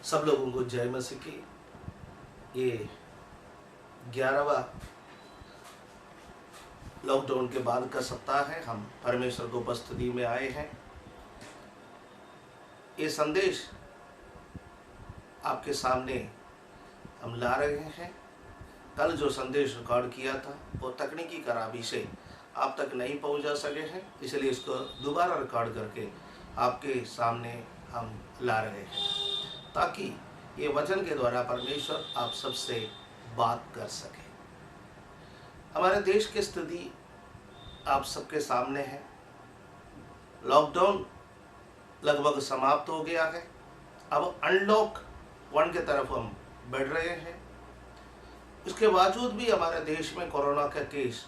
सब लोगों को जय मसीह की। ये 11वां लॉकडाउन के बाद का सप्ताह है। हम परमेश्वर को उपस्थिति में आए हैं। ये संदेश आपके सामने हम ला रहे हैं। कल जो संदेश रिकॉर्ड किया था वो तकनीकी खराबी से आप तक नहीं पहुंचा सके हैं, इसलिए इसको दोबारा रिकॉर्ड करके आपके सामने हम ला रहे हैं ताकि ये वचन के द्वारा परमेश्वर आप सबसे बात कर सके। हमारे देश की स्थिति आप सबके सामने है। लॉकडाउन लगभग समाप्त हो गया है। अब अनलॉक 1 की तरफ हम बढ़ रहे हैं। इसके बावजूद भी हमारे देश में कोरोना के केस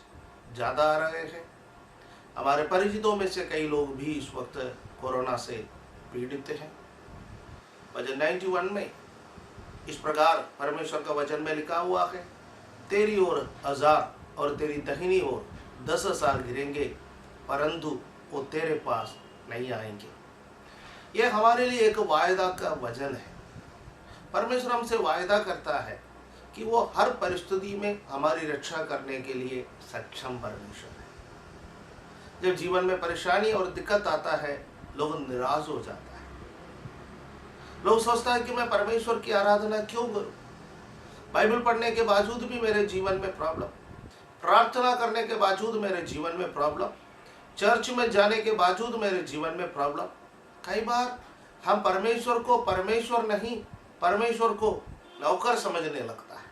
ज़्यादा आ रहे हैं। हमारे परिचितों में से कई लोग भी इस वक्त कोरोना से पीड़ित हैं। वचन 91 में इस प्रकार परमेश्वर का वचन में लिखा हुआ है, तेरी ओर 1000 और तेरी दाहिनी ओर 10,000 गिरेंगे परंतु वो तेरे पास नहीं आएंगे। यह हमारे लिए एक वायदा का वचन है। परमेश्वर हमसे वायदा करता है कि वो हर परिस्थिति में हमारी रक्षा करने के लिए सक्षम परमेश्वर है। जब जीवन में परेशानी और दिक्कत आता है, लोग निराश हो जाता है। लोग सोचता है कि मैं परमेश्वर की आराधना क्यों करूं? बाइबल पढ़ने के बावजूद भी मेरे जीवन में प्रॉब्लम, प्रार्थना करने के बावजूद मेरे जीवन में प्रॉब्लम, चर्च में जाने के बावजूद मेरे जीवन में प्रॉब्लम। कई बार हम परमेश्वर को परमेश्वर नहीं, परमेश्वर को नौकर समझने लगता है।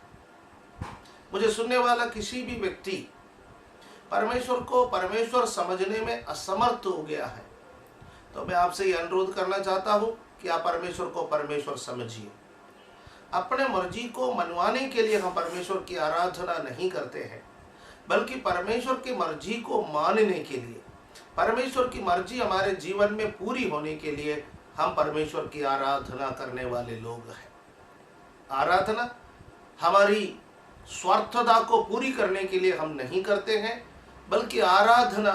मुझे सुनने वाला किसी भी व्यक्ति परमेश्वर को परमेश्वर समझने में असमर्थ हो गया है, तो मैं आपसे ये अनुरोध करना चाहता हूं कि आप परमेश्वर को परमेश्वर समझिए। अपने मर्जी को मनवाने के लिए हम परमेश्वर की आराधना नहीं करते हैं, बल्कि परमेश्वर की मर्जी को मानने के लिए, परमेश्वर की मर्जी हमारे जीवन में पूरी होने के लिए हम परमेश्वर की आराधना करने वाले लोग हैं। आराधना हमारी स्वार्थता को पूरी करने के लिए हम नहीं करते हैं, बल्कि आराधना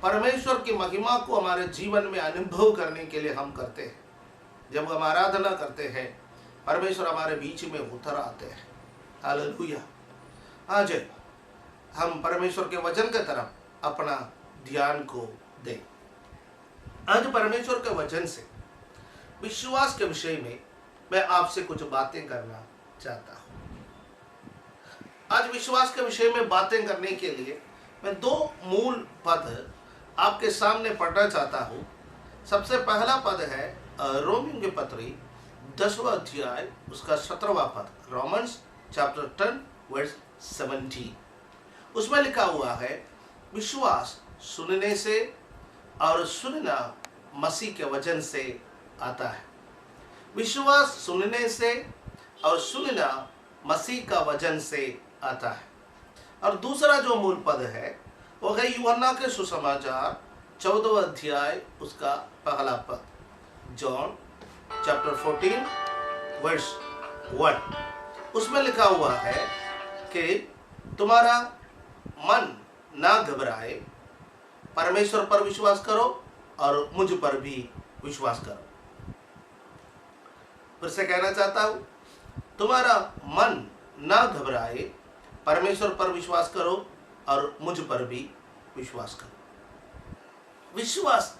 परमेश्वर की महिमा को हमारे जीवन में अनुभव करने के लिए हम करते हैं। जब हम आराधना करते हैं, परमेश्वर हमारे बीच में उतर आते हैं। हालेलुया। आज हम परमेश्वर के वचन की तरफ अपना ध्यान को दें। आज परमेश्वर के वचन से विश्वास के विषय में मैं आपसे कुछ बातें करना चाहता हूं। आज विश्वास के विषय में बातें करने के लिए मैं 2 मूल पद आपके सामने पढ़ना चाहता हूं। सबसे पहला पद है रोमियों के पत्री 10वां अध्याय उसका 17वां पद, रोमन्स चैप्टर 10 वर्स 17। उसमें लिखा हुआ है, विश्वास सुनने से और सुनना मसीह के वचन से आता है। विश्वास सुनने से और सुनना मसीह का वचन से आता है। और दूसरा जो मूल पद है वो है यूहन्ना के सुसमाचार 14वां अध्याय उसका पहला पद, जॉन चैप्टर 14 वर्स 1। उसमें लिखा हुआ है कि तुम्हारा मन ना घबराए, परमेश्वर पर विश्वास करो और मुझ पर भी विश्वास करो। फिर से कहना चाहता हूं, तुम्हारा मन ना घबराए, परमेश्वर पर विश्वास करो और मुझ पर भी विश्वास करो। विश्वास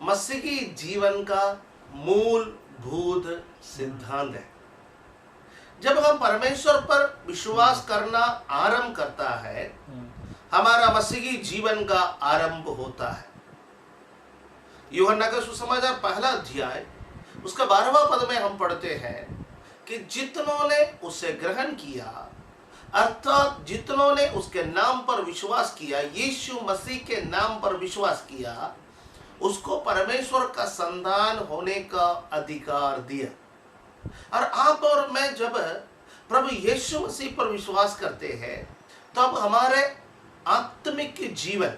मसीह की जीवन का मूलभूत सिद्धांत है। जब हम परमेश्वर पर विश्वास करना आरंभ करता है, हमारा मसीही जीवन का आरंभ होता है। यूहन्ना का सुसमाचार पहला अध्याय उसका 12वां पद में हम पढ़ते हैं कि जितनों ने उसे ग्रहण किया, अर्थात जितनों ने उसके नाम पर विश्वास किया, यीशु मसीह के नाम पर विश्वास किया, उसको परमेश्वर का संतान होने का अधिकार दिया। और आप और मैं जब प्रभु यीशु मसीह पर विश्वास करते हैं, तब हमारे आत्मिक जीवन,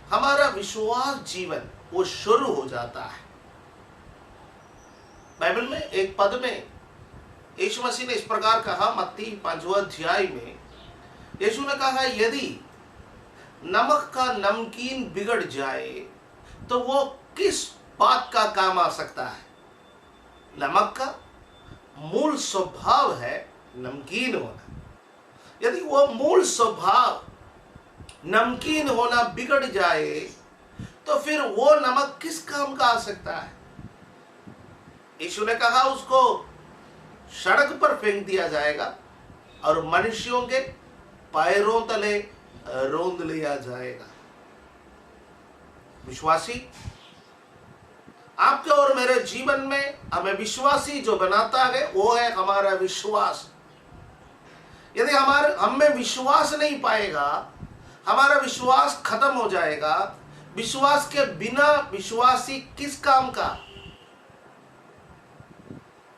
हमारा विश्वास जीवन वो शुरू हो जाता है। बाइबल में एक पद में यीशु मसीह ने इस प्रकार कहा, मत्ती 5वां अध्याय में यीशु ने कहा, यदि नमक का नमकीन बिगड़ जाए तो वो किस बात का काम आ सकता है? नमक का मूल स्वभाव है नमकीन होना। यदि वो मूल स्वभाव नमकीन होना बिगड़ जाए तो फिर वो नमक किस काम का आ सकता है? यीशु ने कहा उसको सड़क पर फेंक दिया जाएगा और मनुष्यों के पैरों तले रौंद लिया जाएगा। विश्वासी, आपके और मेरे जीवन में हमें विश्वासी जो बनाता है वो है हमारा विश्वास। यदि हम में विश्वास नहीं पाएगा, हमारा विश्वास खत्म हो जाएगा। विश्वास के बिना विश्वासी किस काम का?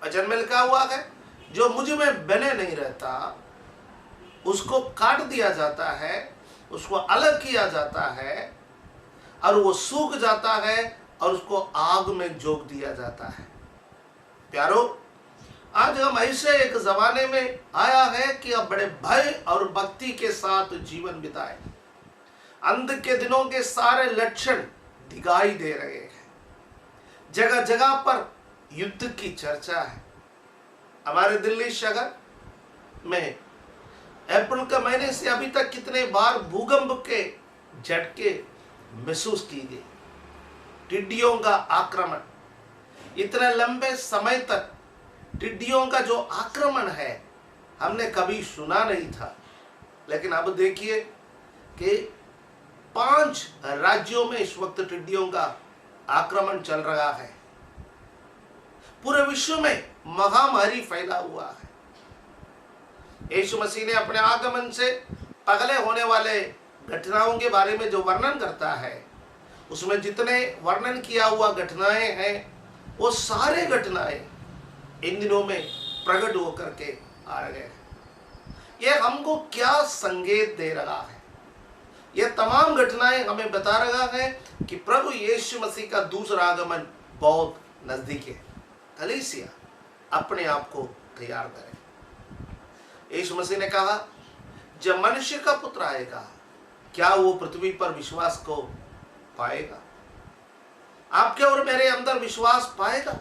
वचन में लिखा हुआ है, जो मुझ में बने नहीं रहता उसको काट दिया जाता है, उसको अलग किया जाता है और वो सूख जाता है और उसको आग में झोंक दिया जाता है। प्यारो, आज हम ऐसे एक जमाने में आया है कि अब बड़े भय और भक्ति के साथ जीवन बिताए। अंत के दिनों के सारे लक्षण दिखाई दे रहे हैं। जगह जगह पर युद्ध की चर्चा है। हमारे दिल्ली शहर में अप्रैल के महीने से अभी तक कितने बार भूकंप के झटके महसूस की गई। टिड्डियों का आक्रमण, इतने लंबे समय तक टिड्डियों का जो आक्रमण है हमने कभी सुना नहीं था। लेकिन अब देखिए कि 5 राज्यों में इस वक्त टिड्डियों का आक्रमण चल रहा है। पूरे विश्व में महामारी फैला हुआ है। यीशु मसीह ने अपने आगमन से पहले होने वाले घटनाओं के बारे में जो वर्णन करता है, उसमें जितने वर्णन किया हुआ घटनाएं हैं वो सारे घटनाएं इन दिनों में प्रकट होकर के आ रहे हैं। यह हमको क्या संकेत दे रहा है? यह तमाम घटनाएं हमें बता रहा है कि प्रभु यीशु मसीह का दूसरा आगमन बहुत नजदीक है। कलीसिया अपने आप को तैयार करें। यीशु मसीह ने कहा, जब मनुष्य का पुत्र आएगा क्या वो पृथ्वी पर विश्वास को पाएगा? आपके और मेरे अंदर विश्वास पाएगा?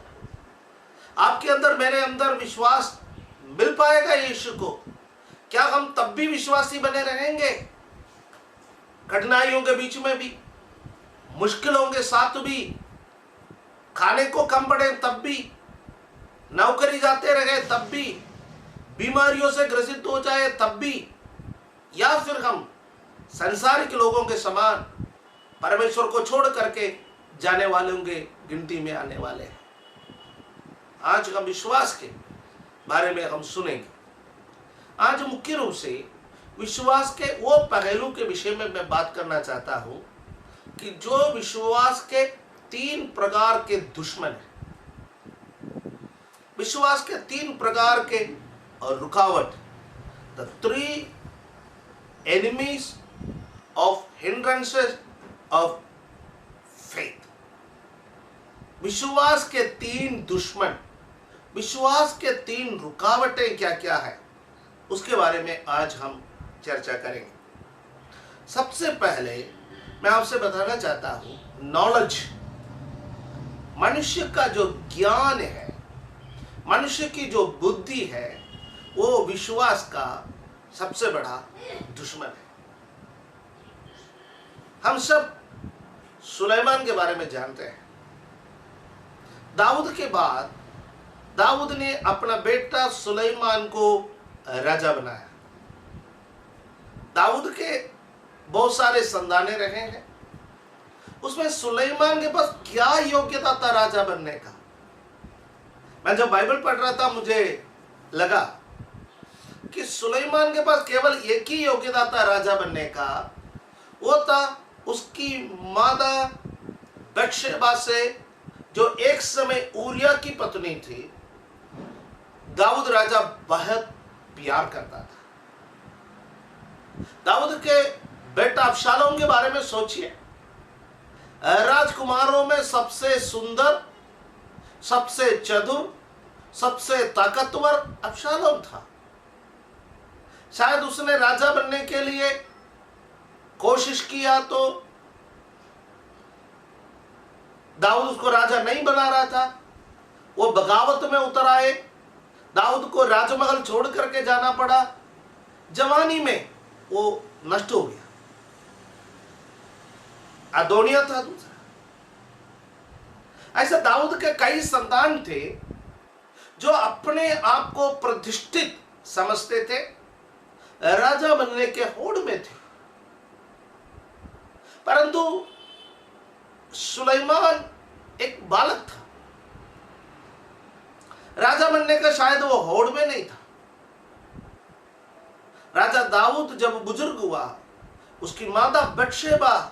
आपके अंदर मेरे अंदर विश्वास मिल पाएगा यीशु को? क्या हम तब भी विश्वासी बने रहेंगे? कठिनाइयों के बीच में भी, मुश्किलों के साथ भी, खाने को कम पड़े तब भी, नौकरी जाते रहे तब भी, बीमारियों से ग्रसित हो जाए तब भी, या फिर हम संसारिक लोगों के समान परमेश्वर को छोड़ करके जाने वालों के गिनती में आने वाले हैं? आज हम विश्वास के बारे में हम सुनेंगे। आज मुख्य रूप से विश्वास के वो पहलू के विषय में मैं बात करना चाहता हूं कि जो विश्वास के 3 प्रकार के दुश्मन हैं। विश्वास के 3 प्रकार के रुकावट, the 3 enemies of hindrances of faith। विश्वास के 3 दुश्मन, विश्वास के 3 रुकावटें क्या क्या है, उसके बारे में आज हम चर्चा करेंगे। सबसे पहले मैं आपसे बताना चाहता हूं, नॉलेज। मनुष्य का जो ज्ञान है, मनुष्य की जो बुद्धि है, वो विश्वास का सबसे बड़ा दुश्मन है। हम सब सुलेमान के बारे में जानते हैं। दाऊद के बाद दाऊद ने अपना बेटा सुलेमान को राजा बनाया। दाऊद के बहुत सारे संतानें रहे हैं। उसमें सुलेमान के पास क्या योग्यता था राजा बनने का? मैं जब बाइबल पढ़ रहा था मुझे लगा कि सुलेमान के पास केवल एक ही योग्यता था राजा बनने का। वो था उसकी माता बत्शेबा से, जो एक समय ऊरिया की पत्नी थी, दाऊद राजा बहुत प्यार करता था। दाऊद के बेटा अबशालोम के बारे में सोचिए। राजकुमारों में सबसे सुंदर, सबसे चतुर, सबसे ताकतवर अबशालोम था। शायद उसने राजा बनने के लिए कोशिश किया तो दाऊद उसको राजा नहीं बना रहा था। वो बगावत में उतर आए। दाऊद को राजमहल छोड़ करके जाना पड़ा, जवानी में वो नष्ट हो गया। अदोनिया था दूसरा। ऐसा दाऊद के कई संतान थे जो अपने आप को प्रतिष्ठित समझते थे, राजा बनने के होड़ में थे। परंतु सुलेमान एक बालक था, राजा बनने का शायद वो होड़ में नहीं था। राजा दाऊद जब बुजुर्ग हुआ, उसकी माता बत्शेबा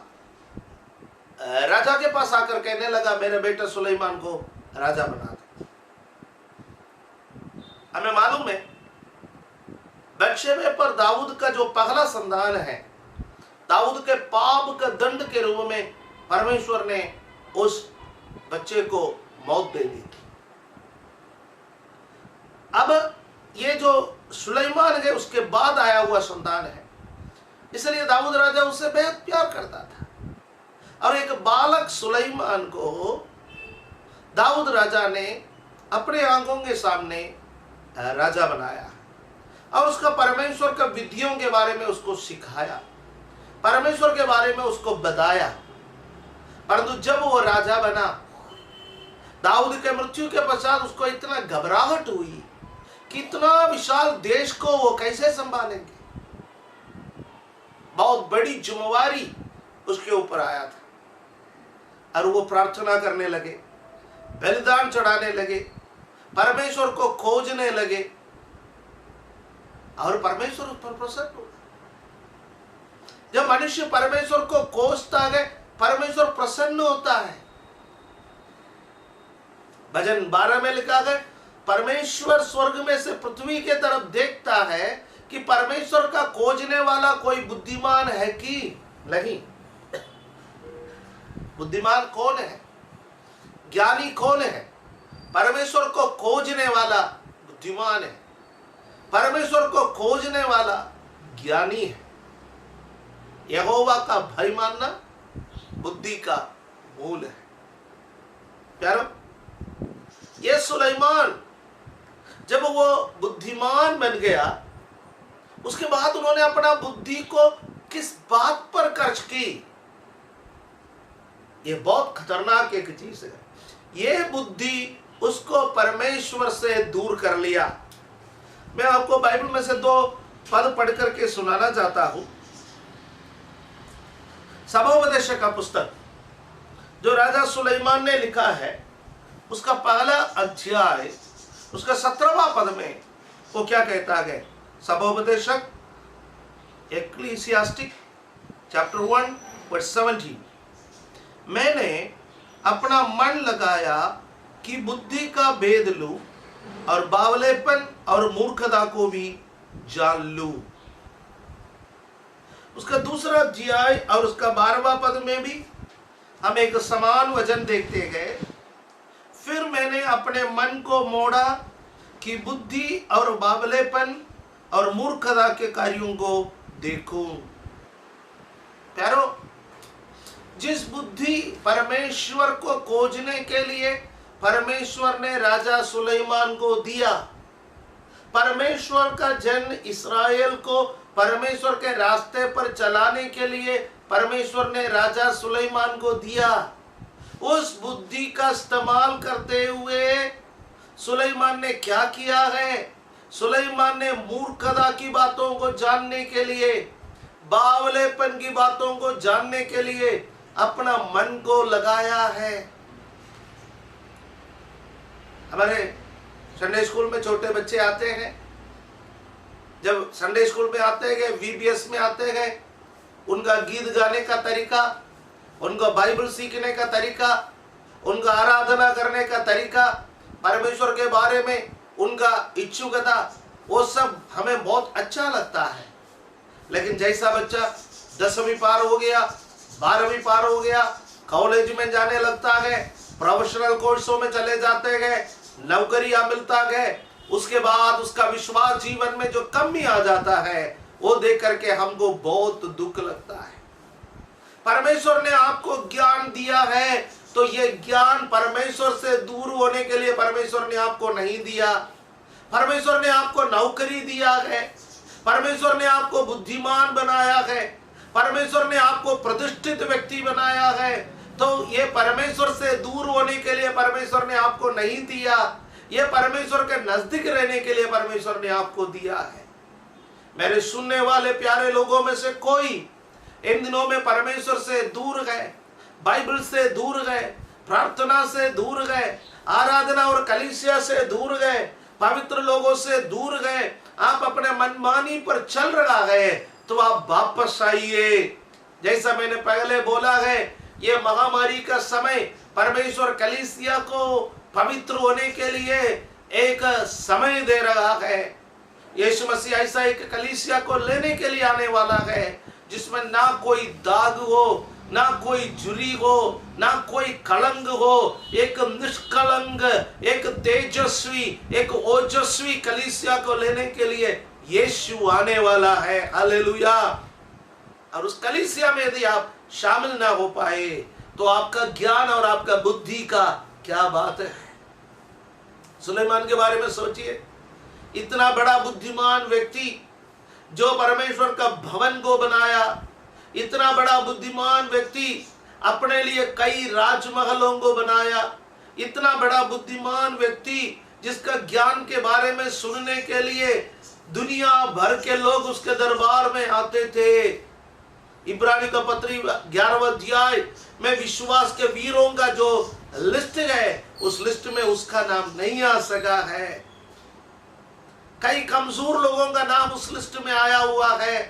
राजा के पास आकर कहने लगा, मेरे बेटे सुलेमान को राजा बना दे। हमें मालूम है बत्शेबे पर दाऊद का जो पहला संतान है, दाऊद के पाप का दंड के रूप में परमेश्वर ने उस बच्चे को मौत दे दी थी। अब ये जो सुलेमान है उसके बाद आया हुआ संतान है, इसलिए दाऊद राजा उससे बेहद प्यार करता था। और एक बालक सुलेमान को दाऊद राजा ने अपने आंखों के सामने राजा बनाया और उसका परमेश्वर का विधियों के बारे में उसको सिखाया, परमेश्वर के बारे में उसको बताया। परंतु जब वो राजा बना, दाऊद के मृत्यु के पश्चात उसको इतना घबराहट हुई कि इतना विशाल देश को वो कैसे संभालेंगे। बहुत बड़ी जिम्मेवारी उसके ऊपर आया था और वो प्रार्थना करने लगे, बलिदान चढ़ाने लगे, परमेश्वर को खोजने लगे और परमेश्वर उस पर प्रसन्न हुआ। जब मनुष्य परमेश्वर को खोजता है, परमेश्वर प्रसन्न होता है। भजन 12 में लिखा है, परमेश्वर स्वर्ग में से पृथ्वी के तरफ देखता है कि परमेश्वर का खोजने वाला कोई बुद्धिमान है कि नहीं। बुद्धिमान कौन है, ज्ञानी कौन है? परमेश्वर को खोजने वाला बुद्धिमान है, परमेश्वर को खोजने वाला ज्ञानी है। यहोवा का भय मानना बुद्धि का मूल है। प्यारो, ये सुलेमान जब वो बुद्धिमान बन गया, उसके बाद उन्होंने अपना बुद्धि को किस बात पर खर्च की? ये बहुत खतरनाक एक चीज है। ये बुद्धि उसको परमेश्वर से दूर कर लिया। मैं आपको बाइबल में से 2 पद पढ़ करके सुनाना चाहता हूं। सभाोपदेशक का पुस्तक जो राजा सुलेमान ने लिखा है, उसका पहला अध्याय उसका 17वां पद में वो क्या कहता है? सभाोपदेशक एक्लीसियास्टिक चैप्टर 1 वर्स 17, मैंने अपना मन लगाया कि बुद्धि का भेद लूं और बावलेपन और मूर्खता को भी जान लूं। उसका दूसरा अध्याय और उसका 12वां पद में भी हम एक समान वचन देखते हैं। फिर मैंने अपने मन को मोड़ा कि बुद्धि और बावलेपन और मूर्खता के कार्यों को देखूं। प्यारो, जिस बुद्धि परमेश्वर को खोजने के लिए परमेश्वर ने राजा सुलेमान को दिया, परमेश्वर का जन इस्राएल को परमेश्वर के रास्ते पर चलाने के लिए परमेश्वर ने राजा सुलेमान को दिया, उस बुद्धि का इस्तेमाल करते हुए सुलेमान ने क्या किया है? सुलेमान ने मूर्खता की बातों को जानने के लिए, बावलेपन की बातों को जानने के लिए अपना मन को लगाया है। हमारे संडे स्कूल में छोटे बच्चे आते हैं, जब संडे स्कूल में आते हैं, वीबीएस में आते हैं, उनका गीत गाने का तरीका, उनका बाइबल सीखने का तरीका, उनका आराधना करने का तरीका, परमेश्वर के बारे में उनका इच्छुकता, वो सब हमें बहुत अच्छा लगता है। लेकिन जैसा बच्चा 10वीं पार हो गया, 12वीं पार हो गया, कॉलेज में जाने लगता है, प्रोफेशनल कोर्सों में चले जाते हैं, नौकरियां मिलता है, उसके बाद उसका विश्वास जीवन में जो कमी आ जाता है, वो देख करके हमको बहुत दुख लगता है। परमेश्वर ने आपको ज्ञान दिया है, तो ये ज्ञान परमेश्वर से दूर होने के लिए परमेश्वर ने आपको नहीं दिया। परमेश्वर ने आपको नौकरी दिया है, परमेश्वर ने आपको बुद्धिमान बनाया है, परमेश्वर ने आपको प्रतिष्ठित व्यक्ति बनाया है, तो ये परमेश्वर से दूर होने के लिए परमेश्वर ने आपको नहीं दिया, ये परमेश्वर के नजदीक रहने के लिए परमेश्वर ने आपको दिया है। मेरे सुनने वाले प्यारे लोगों में से कोई इन दिनों में परमेश्वर से दूर गए, बाइबल से दूर गए, प्रार्थना से दूर गए, आराधना और कलीसिया से दूर गए, पवित्र लोगों से दूर गए, आप अपने मनमानी पर चल रहा है, तो आप वापस आइए। जैसा मैंने पहले बोला है, ये महामारी का समय परमेश्वर कलीसिया को पवित्र होने के लिए एक समय दे रहा है। यीशु मसीह ऐसा एक कलीसिया को लेने के लिए आने वाला है जिसमें ना कोई दाग हो, ना कोई झुर्री हो, ना कोई कलंक हो, एक निष्कलंक, एक तेजस्वी, एक ओजस्वी कलीसिया को लेने के लिए यीशु आने वाला है। हालेलुया। और उस कलीसिया में यदि आप शामिल ना हो पाए तो आपका ज्ञान और आपका बुद्धि का क्या बात है। सुलेमान के बारे में सोचिए, इतना बड़ा बुद्धिमान व्यक्ति जो परमेश्वर का भवन को बनाया, इतना बड़ा बुद्धिमान व्यक्ति अपने लिए कई राजमहलों को बनाया, इतना बड़ा बुद्धिमान व्यक्ति जिसका ज्ञान के बारे में सुनने के लिए दुनिया भर के लोग उसके दरबार में आते थे। इब्रानी का पत्री 11वां अध्याय में विश्वास के वीरों का जो लिस्ट है, उस लिस्ट में उसका नाम नहीं आ सका है। कई कमजोर लोगों का नाम उस लिस्ट में आया हुआ है,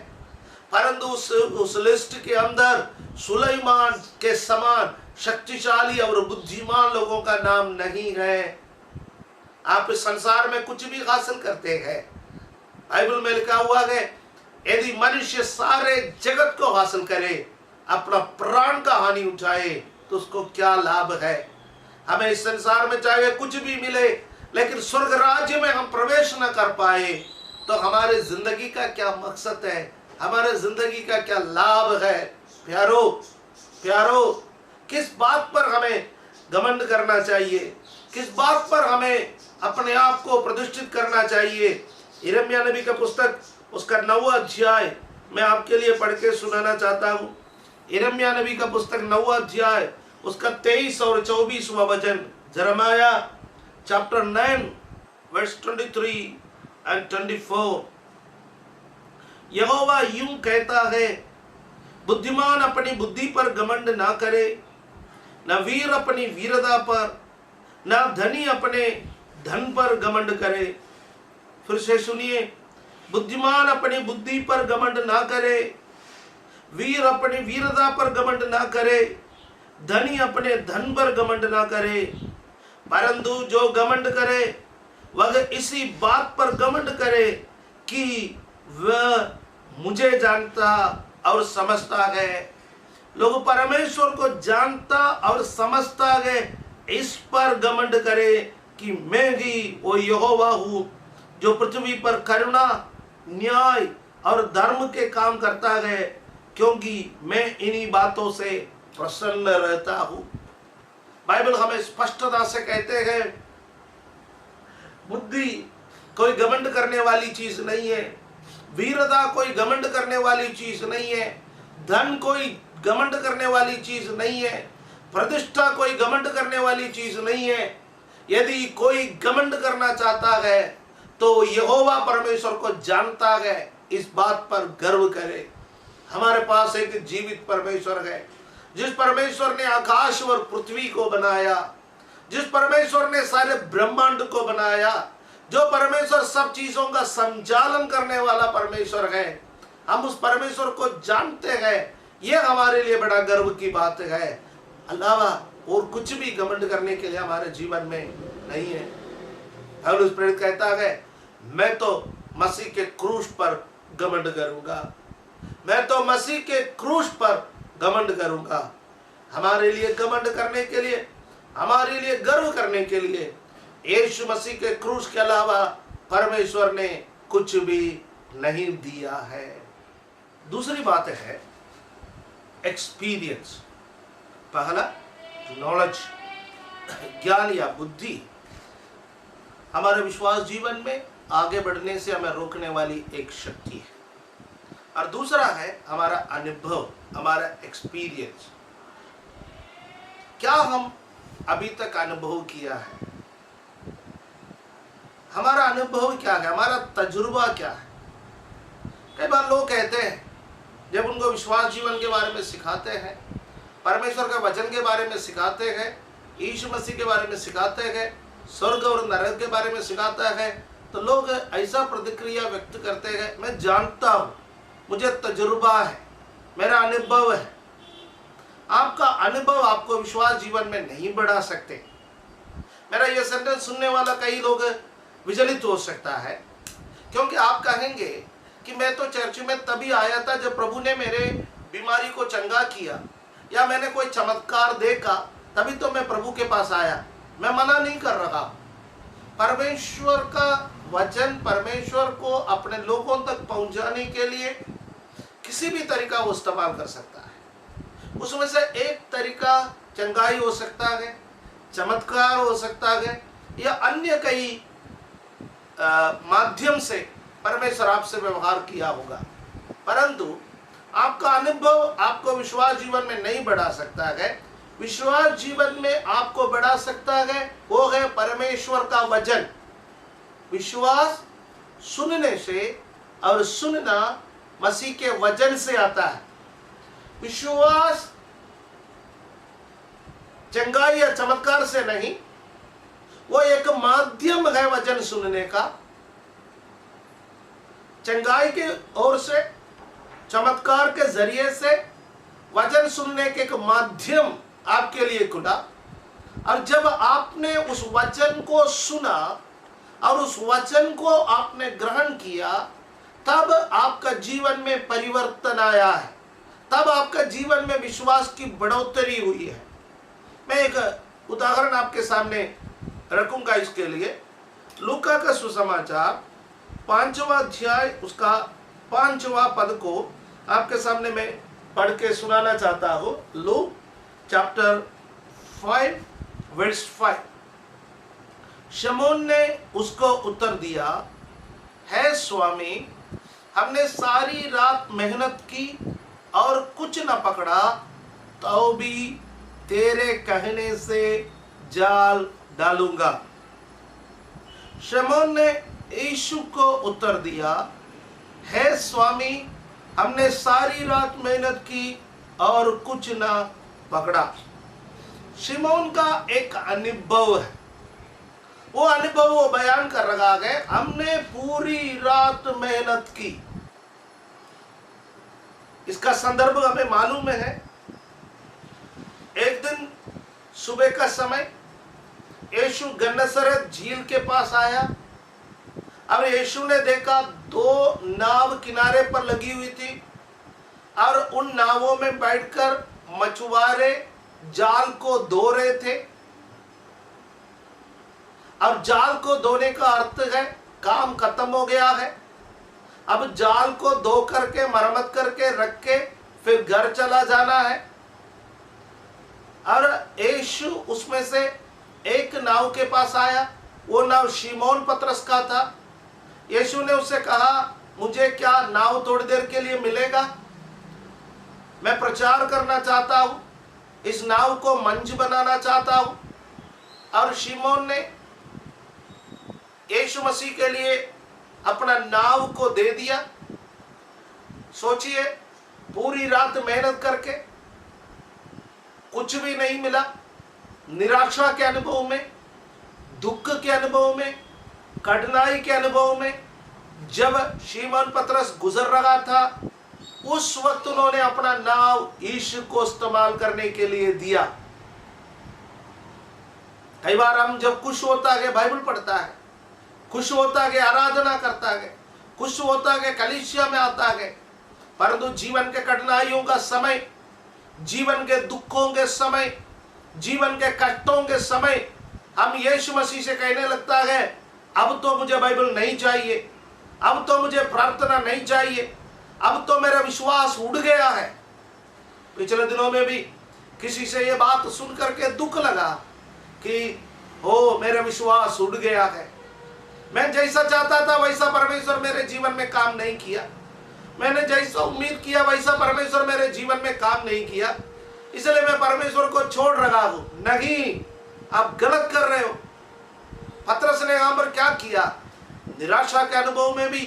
परंतु उस लिस्ट के अंदर सुलेमान के समान शक्तिशाली और बुद्धिमान लोगों का नाम नहीं है। आप इस संसार में कुछ भी हासिल करते हैं, बाइबल में लिखा हुआ है, यदि मनुष्य सारे जगत को हासिल करे, अपना प्राण का हानि उठाए, तो उसको क्या लाभ है। हमें इस संसार में चाहे कुछ भी मिले, लेकिन स्वर्ग राज्य में हम प्रवेश न कर पाए, तो हमारे जिंदगी का क्या मकसद है, हमारे जिंदगी का क्या लाभ है। प्यारो प्यारो, किस बात पर हमें घमंड करना चाहिए, किस बात पर हमें अपने आप को प्रतिष्ठित करना चाहिए। यिर्मयाह नबी का पुस्तक उसका 9वां अध्याय मैं आपके लिए पढ़ के सुनाना चाहता हूँ। यिर्मयाह नबी का पुस्तक 9वां अध्याय उसका 23 और 24वां वचन। यिर्मयाह चैप्टर 9 वर्स 23 and 24। यहोवा यूं कहता है, बुद्धिमान अपनी बुद्धि पर घमंड ना करे, न वीर अपनी वीरता पर, न धनी अपने धन पर घमंड करे। फिर से सुनिए, बुद्धिमान अपनी बुद्धि पर घमंड ना करे, वीर अपनी वीरता पर घमंड ना करे, धनी अपने धन पर घमंड ना करे, परंतु जो घमंड करे वह इसी बात पर घमंड करे कि वह मुझे जानता और समझता है। लोग परमेश्वर को जानता और समझता है, इस पर घमंड करे कि मैं ही वो यहोवा हूँ जो पृथ्वी पर करुणा, न्याय और धर्म के काम करता है, क्योंकि मैं इन्हीं बातों से प्रसन्न रहता हूँ। बाइबल हमें स्पष्टता से कहते हैं, बुद्धि कोई घमंड करने वाली चीज नहीं है, वीरता कोई घमंड करने वाली चीज नहीं है, धन कोई घमंड करने वाली चीज नहीं है, प्रतिष्ठा कोई घमंड करने वाली चीज नहीं है। यदि कोई घमंड करना चाहता है तो यहोवा परमेश्वर को जानता है, इस बात पर गर्व करे। हमारे पास एक जीवित परमेश्वर है, जिस परमेश्वर ने आकाश और पृथ्वी को बनाया, जिस परमेश्वर ने सारे ब्रह्मांड को बनाया, जो परमेश्वर सब चीजों का संचालन करने वाला परमेश्वर है, हम उस परमेश्वर को जानते हैं। यह हमारे लिए बड़ा गर्व की बात है। अलावा और कुछ भी घमंड करने के लिए हमारे जीवन में नहीं है। पौलुस प्रेरित कहता है, मैं तो मसीह के क्रूस पर घमंड करूंगा, मैं तो मसीह के क्रूस पर घमंड करूंगा। हमारे लिए घमंड करने के लिए, हमारे लिए गर्व करने के लिए यीशु मसीह के क्रूस के अलावा परमेश्वर ने कुछ भी नहीं दिया है। दूसरी बात है एक्सपीरियंस। पहला नॉलेज, ज्ञान या बुद्धि। हमारे विश्वास जीवन में आगे बढ़ने से हमें रोकने वाली एक शक्ति है। और दूसरा है हमारा अनुभव, हमारा एक्सपीरियंस। क्या हम अभी तक अनुभव किया है, हमारा अनुभव क्या है, हमारा तजुर्बा क्या है। कई बार लोग कहते हैं, जब उनको विश्वास जीवन के बारे में सिखाते हैं, परमेश्वर के वचन के बारे में सिखाते हैं, यीशु मसीह के बारे में सिखाते हैं, स्वर्ग और नरक के बारे में सिखाता है, तो लोग ऐसा प्रतिक्रिया व्यक्त करते हैं, मैं जानता हूँ, मुझे तजुर्बा है, मेरा अनुभव है। आपका अनुभव आपको विश्वास जीवन में नहीं बढ़ा सकते। मेरा यह सेंटेंस सुनने वाला कई लोग विचलित हो सकता है, क्योंकि आप कहेंगे कि मैं तो चर्च में तभी आया था जब प्रभु ने मेरे बीमारी को चंगा किया, या मैंने कोई चमत्कार देखा तभी तो मैं प्रभु के पास आया। मैं मना नहीं कर रहा। परमेश्वर का वचन परमेश्वर को अपने लोगों तक पहुंचाने के लिए किसी भी तरीका वो इस्तेमाल कर सकता है। उसमें से एक तरीका चंगाई हो सकता है, चमत्कार हो सकता है, या अन्य कई माध्यम से परमेश्वर आपसे व्यवहार किया होगा। परंतु आपका अनुभव आपको विश्वास जीवन में नहीं बढ़ा सकता है। विश्वास जीवन में आपको बढ़ा सकता है वो है परमेश्वर का वचन। विश्वास सुनने से, और सुनना मसीह के वचन से आता है। विश्वास चंगाई या चमत्कार से नहीं, वो एक माध्यम है वचन सुनने का। चंगाई के ओर से, चमत्कार के जरिए से वचन सुनने के एक माध्यम आपके लिए खुला। और जब आपने उस वचन को सुना और उस वचन को आपने ग्रहण किया, तब आपका जीवन में परिवर्तन आया है, तब आपका जीवन में विश्वास की बढ़ोतरी हुई है। मैं एक उदाहरण आपके सामने रखूंगा इसके लिए। लूका का सुसमाचार 5वां अध्याय उसका 5वां पद को आपके सामने मैं पढ़ के सुनाना चाहता हूँ। Luke chapter 5 verse 5। शमौन ने उसको उत्तर दिया, है स्वामी, हमने सारी रात मेहनत की और कुछ न पकड़ा, तो भी तेरे कहने से जाल डालूंगा। शमौन ने यीशु को उत्तर दिया, है स्वामी, हमने सारी रात मेहनत की और कुछ ना पकड़ा। शिमोन का एक अनुभव है, वो अनुभव वो बयान कर रहा है, हमने पूरी रात मेहनत की। इसका संदर्भ हमें मालूम है। एक दिन सुबह का समय यीशु गन्नसरत झील के पास आया और यीशु ने देखा 2 नाव किनारे पर लगी हुई थी और उन नावों में बैठकर मछुआरे जाल को धो रहे थे। अब जाल को धोने का अर्थ है काम खत्म हो गया है, अब जाल को धो करके मरम्मत करके रख के फिर घर चला जाना है। और यीशु उसमें से एक नाव के पास आया, वो नाव शिमोन पतरस का था। यीशु ने उससे कहा, मुझे क्या नाव थोड़ी देर के लिए मिलेगा, मैं प्रचार करना चाहता हूं, इस नाव को मंच बनाना चाहता हूं। और शिमोन ने यीशु मसीह के लिए अपना नाव को दे दिया। सोचिए, पूरी रात मेहनत करके कुछ भी नहीं मिला, निराशा के अनुभव में, दुख के अनुभव में, कठिनाई के अनुभव में जब शिमोन पतरस गुजर रहा था, उस वक्त उन्होंने अपना नाव यीशु को इस्तेमाल करने के लिए दिया। कई बार हम जब खुश होता है बाइबल पढ़ता है, खुश होता है आराधना करता है, खुश होता है कलीसिया में आता है, परंतु जीवन के कठिनाइयों का समय, जीवन के दुखों के समय, जीवन के कष्टों के समय हम यीशु मसीह से कहने लगता है, अब तो मुझे बाइबल नहीं चाहिए, अब तो मुझे प्रार्थना नहीं चाहिए, अब तो मेरा विश्वास उड़ गया है। पिछले दिनों में भी किसी से ये बात सुन करके दुख लगा कि ओ मेरा विश्वास उड़ गया है। मैं जैसा चाहता था वैसा परमेश्वर मेरे जीवन में काम नहीं किया, मैंने जैसा उम्मीद किया वैसा परमेश्वर मेरे जीवन में काम नहीं किया, इसलिए मैं परमेश्वर को छोड़ रहा हूं। नहीं, आप गलत कर रहे हो। पतरस ने यहां पर क्या किया? निराशा के अनुभव में भी,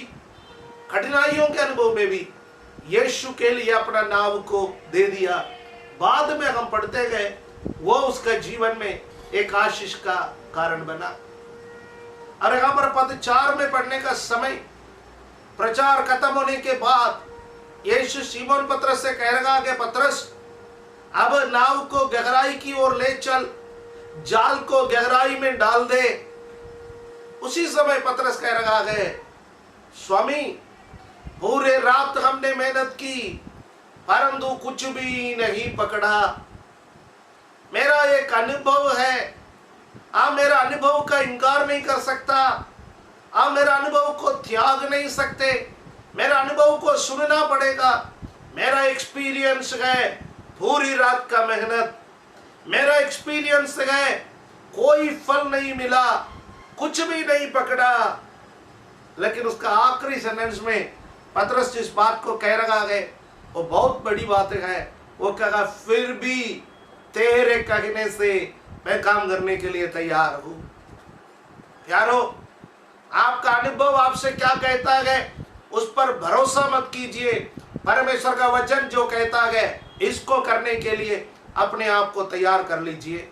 कठिनाइयों के अनुभव में भी यीशु के लिए अपना नाम को दे दिया। बाद में हम पढ़ते गए, वो उसका जीवन में एक आशीष का कारण बना। और यहां पर पद 4 में पढ़ने का समय, प्रचार खत्म होने के बाद यीशु सीमोन पतरस से कह रहा कि पतरस, अब नाव को गहराई की ओर ले चल, जाल को गहराई में डाल दे। उसी समय पतरस कह रहा है, स्वामी पूरे रात हमने मेहनत की परंतु कुछ भी नहीं पकड़ा। मेरा एक अनुभव है, आप मेरा अनुभव का इनकार नहीं कर सकता, आप मेरा अनुभव को त्याग नहीं सकते, मेरा अनुभव को सुनना पड़ेगा। मेरा एक्सपीरियंस है पूरी रात का मेहनत, मेरा एक्सपीरियंस है कोई फल नहीं मिला, कुछ भी नहीं पकड़ा। लेकिन उसका आखिरी सेंटेंस में पतरस जिस बात को कह रहा है वो बहुत बड़ी बात है। वो कहा, फिर भी तेरे कहने से मैं काम करने के लिए तैयार हूं। प्यारो, आपका अनुभव आपसे क्या कहता है उस पर भरोसा मत कीजिए। परमेश्वर का वचन जो कहता है इसको करने के लिए अपने आप को तैयार कर लीजिए।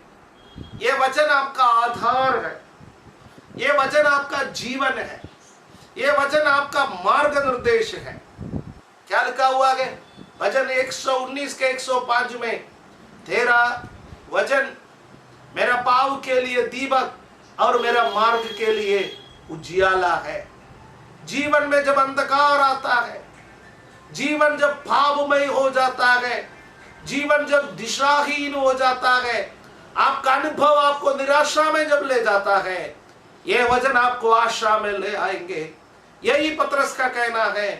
ये वचन आपका आधार है, ये वचन आपका जीवन है, ये वचन आपका मार्ग निर्देश है। क्या लिखा हुआ है भजन 119 के 105 में, तेरा वचन मेरा पाँव के लिए दीपक और मेरा मार्ग के लिए उजियाला है। जीवन में जब अंधकार आता है, जीवन जब भावमय हो जाता है, जीवन जब दिशाहीन हो जाता है, आपका अनुभव आपको निराशा में जब ले जाता है, यह वचन आपको आशा में ले आएंगे। यही पतरस का कहना है,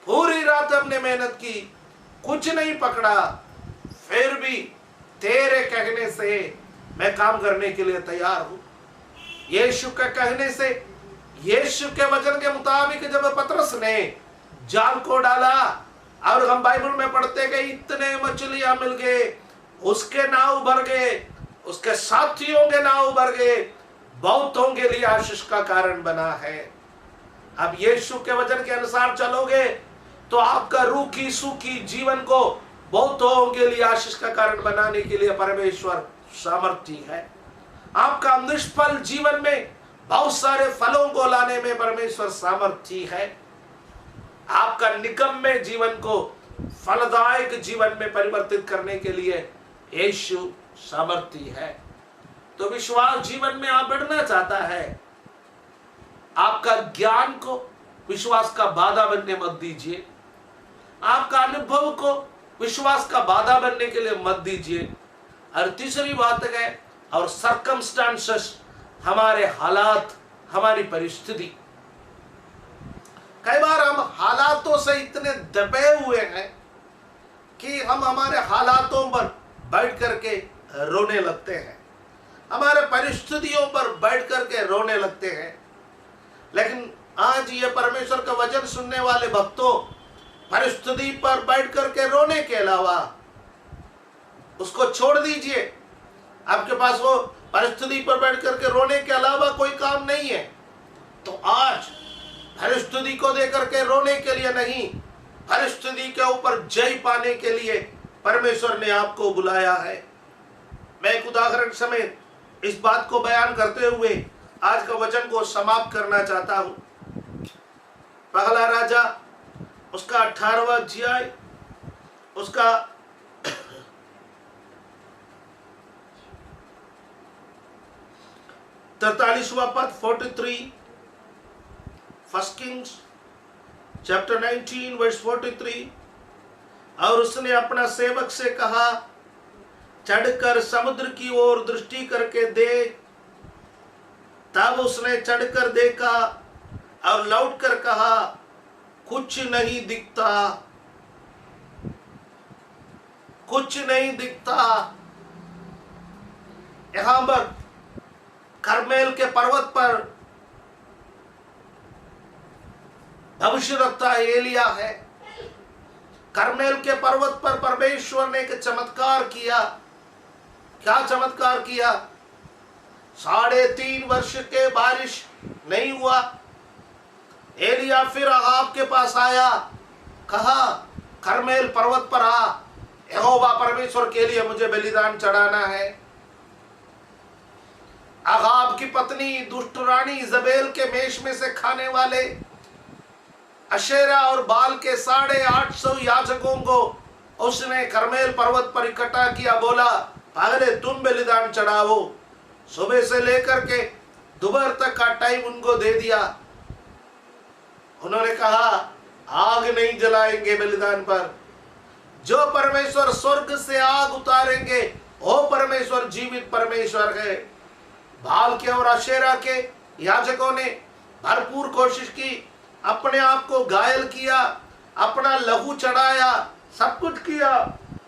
पूरी रात हमने मेहनत की, कुछ नहीं पकड़ा, फिर भी तेरे कहने से मैं काम करने के लिए तैयार हूं। यीशु के कहने से, यीशु के वचन के मुताबिक जब पतरस ने जाल को डाला, और हम बाइबल में पढ़ते गए इतने मछलियां मिल गए, उसके नाव भर गए, उसके साथियों के नाव भर गए, बहुतों के लिए आशीष का कारण बना है। अब यीशु के वचन के अनुसार चलोगे तो आपका रूखी सूखी जीवन को बहुतों के लिए आशीष का कारण बनाने के लिए परमेश्वर सामर्थ्य है। आपका निष्फल जीवन में बहुत सारे फलों को लाने में परमेश्वर सामर्थ्य है। आपका निकम्मे जीवन को फलदायक जीवन में परिवर्तित करने के लिए यीशु सामर्थ्य है। तो विश्वास जीवन में आप बढ़ना चाहता है, आपका ज्ञान को विश्वास का बाधा बनने मत दीजिए, आपका अनुभव को विश्वास का बाधा बनने के लिए मत दीजिए। और तीसरी बात है, और सर्कमस्टांसेस, हमारे हालात, हमारी परिस्थिति। कई बार हम हालातों से इतने दबे हुए हैं कि हम हमारे हालातों पर बैठ करके रोने लगते हैं, हमारे परिस्थितियों पर बैठ करके रोने लगते हैं। लेकिन आज ये परमेश्वर का वचन सुनने वाले भक्तों, परिस्थिति पर बैठ करके रोने के अलावा उसको छोड़ दीजिए। आपके पास वो परिस्थिति पर बैठ करके रोने के अलावा कोई काम नहीं है, तो आज परिस्थिति को देकर के रोने के लिए नहीं, परिस्थिति के ऊपर जय पाने के लिए परमेश्वर ने आपको बुलाया है। मैं एक उदाहरण समेत इस बात को बयान करते हुए आज का वचन को समाप्त करना चाहता हूं। पहला राजा उसका 18वां अध्याय, उसका 43वां पद 43, फर्स्ट किंग्स चैप्टर 19 वर्स 43। और उसने अपना सेवक से कहा, चढ़कर समुद्र की ओर दृष्टि करके देख। तब उसने चढ़कर देखा और लौटकर कहा, कुछ नहीं दिखता, कुछ नहीं दिखता। यहां पर करमेल के पर्वत पर भविष्यवक्ता एलिया है। करमेल के पर्वत पर परमेश्वर ने एक चमत्कार किया। क्या चमत्कार किया? 3.5 वर्ष के बारिश नहीं हुआ। एलिया फिर अहाब के पास आया, कहा करमेल पर्वत पर आ, यहोवा परमेश्वर के लिए मुझे बलिदान चढ़ाना है। अहाब की पत्नी दुष्ट रानी इजबेल के मेष में से खाने वाले अशेरा और बाल के 850 याजकों को उसने करमेल पर्वत पर इकट्ठा किया। बोला, पहले तुम बलिदान चढ़ाओ। सुबह से लेकर के दोपहर तक का टाइम उनको दे दिया। उन्होंने कहा, आग नहीं जलाएंगे बलिदान पर। जो परमेश्वर स्वर्ग से आग उतारेंगे वो परमेश्वर जीवित परमेश्वर है। बाल के और अशेरा के याजकों ने भरपूर कोशिश की, अपने आप को घायल किया, अपना लहू चढ़ाया, सब कुछ किया,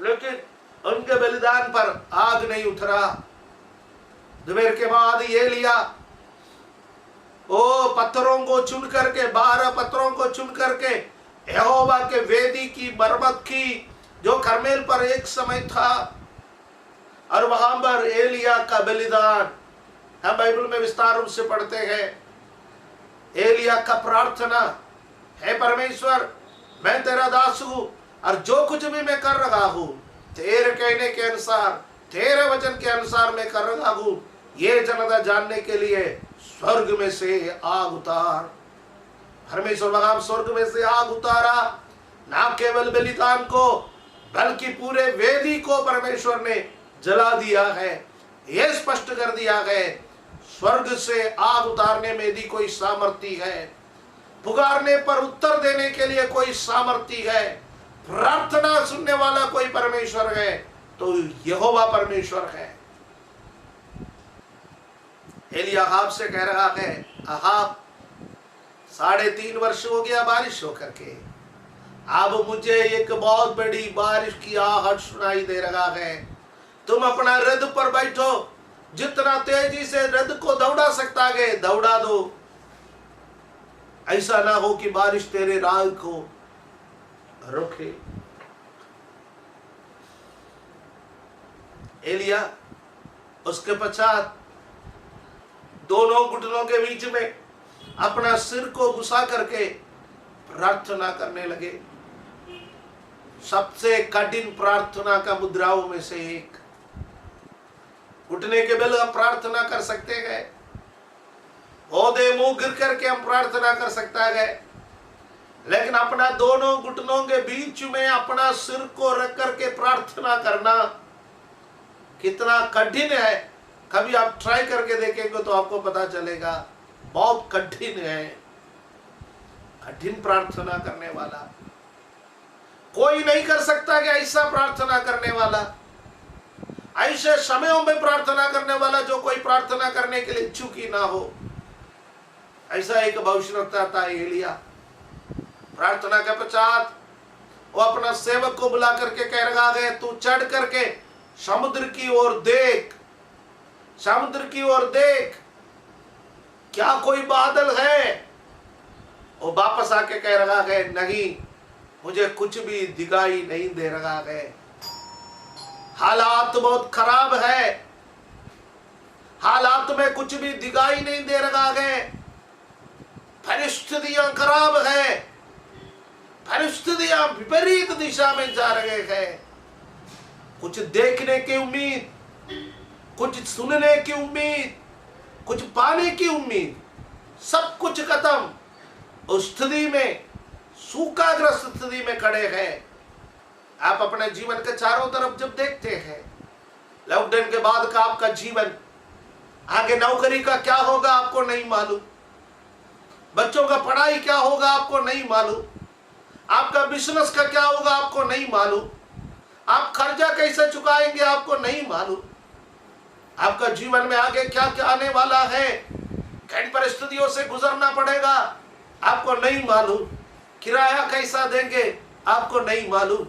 लेकिन उनके बलिदान पर आग नहीं उतरा। दोपहर के बाद ये लिया, ओ पत्थरों को चुन करके, 12 पत्थरों को चुन करके यहोवा के वेदी की मरम्मत की, जो करमेल पर एक समय था। और वहां पर एलिया का बलिदान हम बाइबल में विस्तार रूप से पढ़ते हैं। एलिया का प्रार्थना है, परमेश्वर मैं तेरा दास हूं और जो कुछ भी मैं कर रहा हूं तेरे कहने के अनुसार, तेरे वचन के अनुसार मैं कर रहा हूं। ये जनता जानने के लिए स्वर्ग में से आग उतार। परमेश्वर वहां स्वर्ग में से आग उतारा। ना केवल बलिदान को बल्कि पूरे वेदी को परमेश्वर ने जला दिया है। यह स्पष्ट कर दिया है, स्वर्ग से आग उतारने में यदि कोई सामर्थ्य है, पुकारने पर उत्तर देने के लिए कोई सामर्थ्य है, प्रार्थना सुनने वाला कोई परमेश्वर है, तो यहोवा परमेश्वर है। एलिया अहाब से कह रहा है, अहाब 3.5 वर्ष हो गया बारिश होकर के, अब मुझे एक बहुत बड़ी बारिश की आहट सुनाई दे रहा है। तुम अपना रथ पर बैठो, जितना तेजी से रथ को दौड़ा सकता है दौड़ा दो। ऐसा ना हो कि बारिश तेरे राह को रोके। एलिया उसके पश्चात दोनों घुटनों के बीच में अपना सिर को घुसा करके प्रार्थना करने लगे। सबसे कठिन प्रार्थना का मुद्राओं में से एक। घुटने के बल हम प्रार्थना कर सकते हैं, ओदे मुंह गिर करके हम प्रार्थना कर सकता है, लेकिन अपना दोनों घुटनों के बीच में अपना सिर को रख करके प्रार्थना करना कितना कठिन है। कभी आप ट्राई करके देखेंगे तो आपको पता चलेगा, बहुत कठिन है। कठिन प्रार्थना करने वाला कोई नहीं कर सकता कि ऐसा प्रार्थना करने वाला, ऐसे समयों में प्रार्थना करने वाला जो कोई प्रार्थना करने के लिए इच्छुक ही ना हो। ऐसा एक भविष्यवक्ता था एलिया। प्रार्थना के पश्चात वो अपना सेवक को बुला करके कह रहा है, तू चढ़ करके समुद्र की ओर देख, समुद्र की ओर देख, क्या कोई बादल है? वो वापस आके कह रहा है, नहीं, मुझे कुछ भी दिखाई नहीं दे रहा है। हालात बहुत खराब है, हालात में कुछ भी दिखाई नहीं दे रहा है। परिस्थितियां खराब है, परिस्थितियां विपरीत दिशा में जा रहे हैं। कुछ देखने की उम्मीद, कुछ सुनने की उम्मीद, कुछ पाने की उम्मीद, सब कुछ खत्म। उस स्थिति में, सूखाग्रस्त स्थिति में खड़े हैं। आप अपने जीवन के चारों तरफ जब देखते हैं, लॉकडाउन के बाद का आपका जीवन, आगे नौकरी का क्या होगा आपको नहीं मालूम, बच्चों का पढ़ाई क्या होगा आपको नहीं मालूम, आपका बिजनेस का क्या होगा आपको नहीं मालूम, आप खर्चा कैसे चुकाएंगे आपको नहीं मालूम, आपका जीवन में आगे क्या क्या आने वाला है, किन परिस्थितियों से गुजरना पड़ेगा आपको नहीं मालूम, किराया कैसा देंगे आपको नहीं मालूम।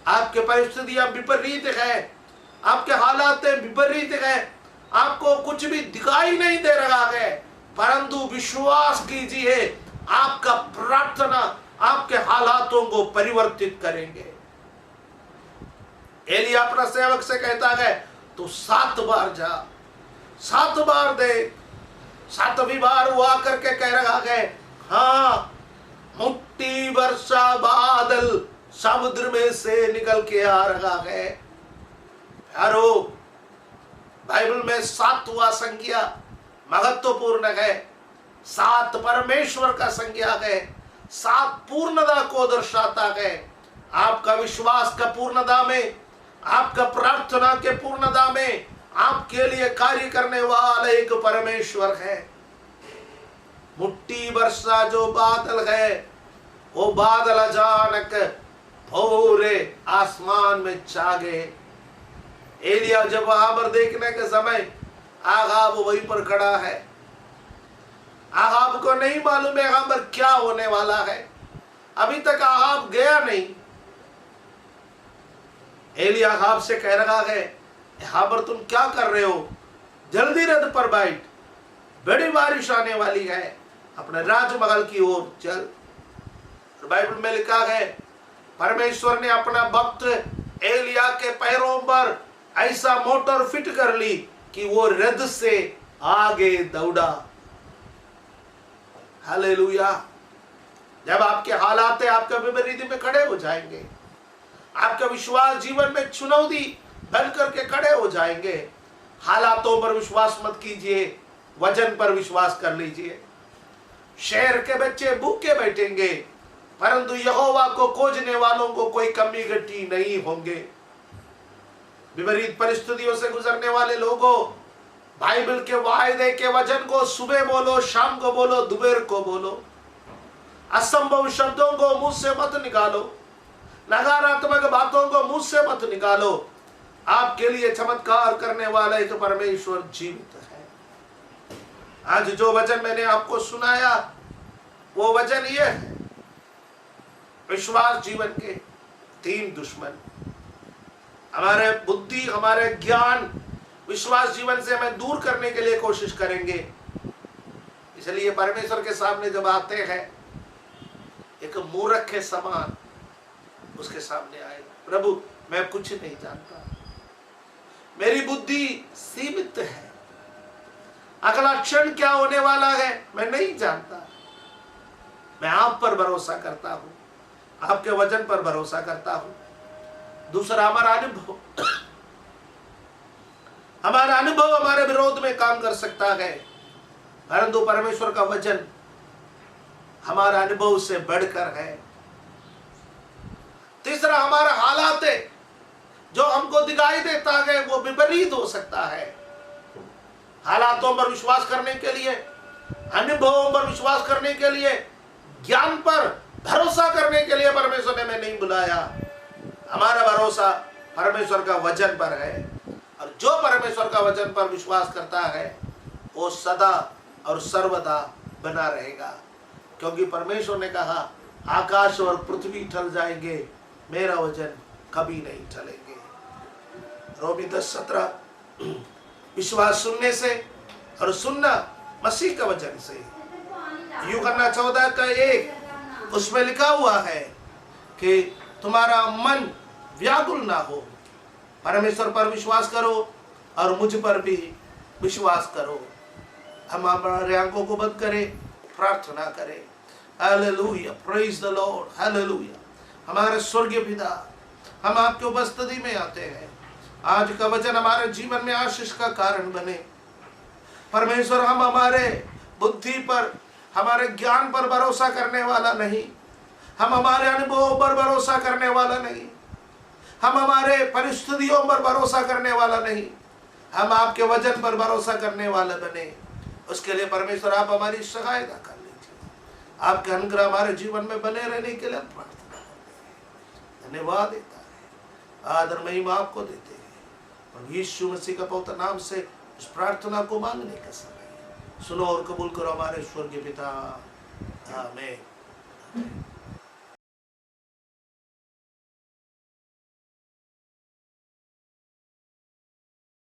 आपके परिस्थितियां विपरीत है, आपके हालात विपरीत है, आपको कुछ भी दिखाई नहीं दे रहा है, परंतु विश्वास कीजिए आपका प्रार्थना आपके हालातों को परिवर्तित करेंगे। एलिया अपना सेवक से कहता है तू 7 बार जा, 7 बार दे। 7वीं बार वो आकर के कह रहा है हाँ, मुट्ठी वर्षा बादल समुद्र में से निकल के आ रहा है। प्यारो, बाइबल में 7वां संज्ञा महत्वपूर्ण है। 7 परमेश्वर का संज्ञा है। 7 पूर्णता को दर्शाता है। आपका विश्वास का पूर्णता में, आपका प्रार्थना के पूर्णता में आपके लिए कार्य करने वाला एक परमेश्वर है। मुट्ठी वर्षा जो बादल है, वो बादल अचानक पूरे आसमान में छा गए। एलिया जब वहां पर देखने के समय आगाब वहीं पर खड़ा है। आगाब को नहीं मालूम है यहाँ पर क्या होने वाला है। अभी तक आगाब गया नहीं। एलिया आगाब से कह रहा है यहाँ पर तुम क्या कर रहे हो, जल्दी रथ पर बैठ, बड़ी बारिश आने वाली है, अपने राजमहल की ओर चल। बाइबल में लिखा है परमेश्वर ने अपना भक्त एलिया के पैरों पर ऐसा मोटर फिट कर ली कि वो रथ से आगे दौड़ा। हालेलुया। जब आपके हालात आपके विपरीत में खड़े हो जाएंगे, आपका विश्वास जीवन में चुनौती बन करके खड़े हो जाएंगे। हालातों पर विश्वास मत कीजिए, वचन पर विश्वास कर लीजिए। शहर के बच्चे भूखे बैठेंगे, परंतु यहोवा को खोजने वालों को कोई कमी घटी नहीं होंगे। विपरीत परिस्थितियों से गुजरने वाले लोगों, बाइबल के वायदे के वचन को सुबह बोलो, शाम को बोलो, दोपहर को बोलो। असंभव शब्दों को मुंह से मत निकालो, नकारात्मक बातों को मुंह से मत निकालो। आपके लिए चमत्कार करने वाला एक परमेश्वर जीवित है। आज जो वचन मैंने आपको सुनाया वो वचन ये है, विश्वास जीवन के 3 दुश्मन, हमारे बुद्धि, हमारे ज्ञान, विश्वास जीवन से हमें दूर करने के लिए कोशिश करेंगे। इसलिए परमेश्वर के सामने जब आते हैं, एक मूर्ख के समान उसके सामने आएगा, प्रभु मैं कुछ नहीं जानता, मेरी बुद्धि सीमित है, अगला क्षण क्या होने वाला है मैं नहीं जानता। मैं आप पर भरोसा करता हूं, आपके वचन पर भरोसा करता हूं। दूसरा, हमारा अनुभव हमारे विरोध में काम कर सकता है, परंतु परमेश्वर का वचन हमारा अनुभव से बढ़कर है। तीसरा, हमारा हालात जो हमको दिखाई देता है वो विपरीत हो सकता है। हालातों पर विश्वास करने के लिए, अनुभवों पर विश्वास करने के लिए, ज्ञान पर भरोसा करने के लिए परमेश्वर ने हमें नहीं बुलाया। हमारा भरोसा परमेश्वर का वचन पर है, और जो परमेश्वर का वचन पर विश्वास करता है वो सदा और सर्वदा बना रहेगा, क्योंकि परमेश्वर ने कहा आकाश और पृथ्वी टल जाएंगे, मेरा वचन कभी नहीं टलेंगे। रोमी 10:17। विश्वास सुनने से और सुनना मसीह का वचन से। यूहन्ना 14:1 उसमें लिखा हुआ है कि तुम्हारा मन व्याकुल ना हो, परमेश्वर पर विश्वास करो और मुझ पर भी विश्वास करो। हम हमारे आंखों को बंद करें, प्रार्थना करें। Hallelujah, praise the Lord, hallelujah. हमारे स्वर्गीय पिता, हम आपके उपस्थिति में आते हैं। आज का वचन हमारे जीवन में आशीष का कारण बने। परमेश्वर, हम हमारे बुद्धि पर, हमारे ज्ञान पर भरोसा करने वाला नहीं, हम हमारे अनुभवों पर भरोसा करने वाला नहीं, हम हमारे परिस्थितियों पर भरोसा करने वाला नहीं, हम आपके वचन पर भरोसा करने वाले बने। उसके लिए परमेश्वर आप हमारी सहायता कर लीजिए। आपके अनुग्रह हमारे जीवन में बने रहने के लिए प्रार्थना करते हैं। धन्यवाद देता है, आदर महिमा आपको देते हैं, और यीशु मसीह का पवित्र नाम से इस प्रार्थना को मांगने का समय सुनो और कबूल करो हमारे स्वर्गीय पिता। आमीन।